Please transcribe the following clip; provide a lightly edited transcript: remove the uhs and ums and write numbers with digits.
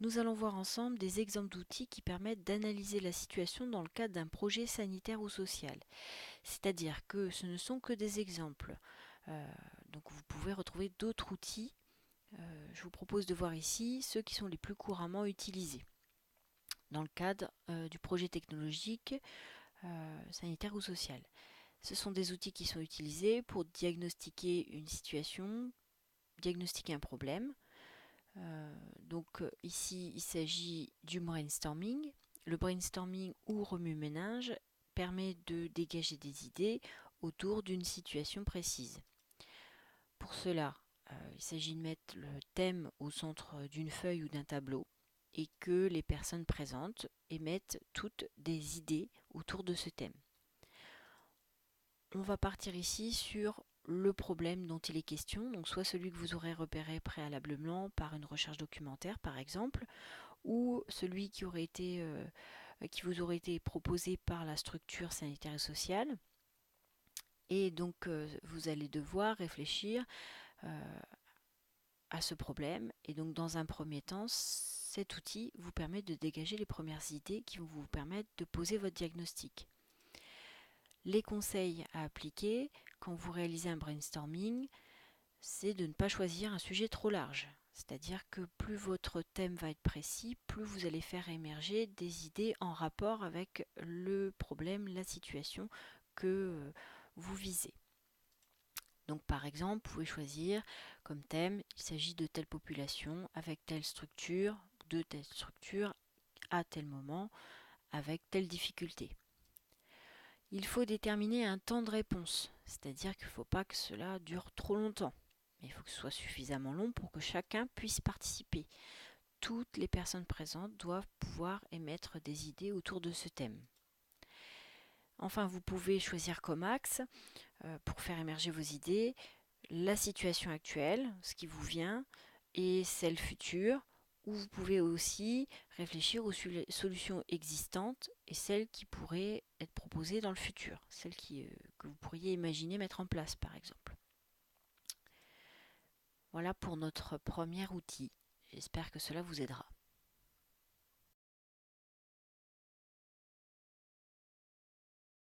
Nous allons voir ensemble des exemples d'outils qui permettent d'analyser la situation dans le cadre d'un projet sanitaire ou social. C'est-à-dire que ce ne sont que des exemples. Donc vous pouvez retrouver d'autres outils. Je vous propose de voir ici ceux qui sont les plus couramment utilisés dans le cadre du projet technologique sanitaire ou social. Ce sont des outils qui sont utilisés pour diagnostiquer une situation, diagnostiquer un problème. Ici, il s'agit du brainstorming. Le brainstorming ou remue-ménage permet de dégager des idées autour d'une situation précise. Pour cela, il s'agit de mettre le thème au centre d'une feuille ou d'un tableau et que les personnes présentes émettent toutes des idées autour de ce thème. On va partir ici sur le problème dont il est question, donc soit celui que vous aurez repéré préalablement par une recherche documentaire par exemple, ou celui qui vous aurait été proposé par la structure sanitaire et sociale. Et donc vous allez devoir réfléchir à ce problème. Et donc dans un premier temps, cet outil vous permet de dégager les premières idées qui vont vous permettre de poser votre diagnostic. Les conseils à appliquer quand vous réalisez un brainstorming, c'est de ne pas choisir un sujet trop large. C'est-à-dire que plus votre thème va être précis, plus vous allez faire émerger des idées en rapport avec le problème, la situation que vous visez. Donc par exemple, vous pouvez choisir comme thème, il s'agit de telle population avec telle structure, de telle structure, à tel moment, avec telle difficulté. Il faut déterminer un temps de réponse, c'est-à-dire qu'il ne faut pas que cela dure trop longtemps. Mais il faut que ce soit suffisamment long pour que chacun puisse participer. Toutes les personnes présentes doivent pouvoir émettre des idées autour de ce thème. Enfin, vous pouvez choisir comme axe, pour faire émerger vos idées, la situation actuelle, ce qui vous vient, et celle future, où vous pouvez aussi réfléchir aux solutions existantes et celles qui pourraient être proposées dans le futur, celles que vous pourriez imaginer mettre en place par exemple. Voilà pour notre premier outil. J'espère que cela vous aidera.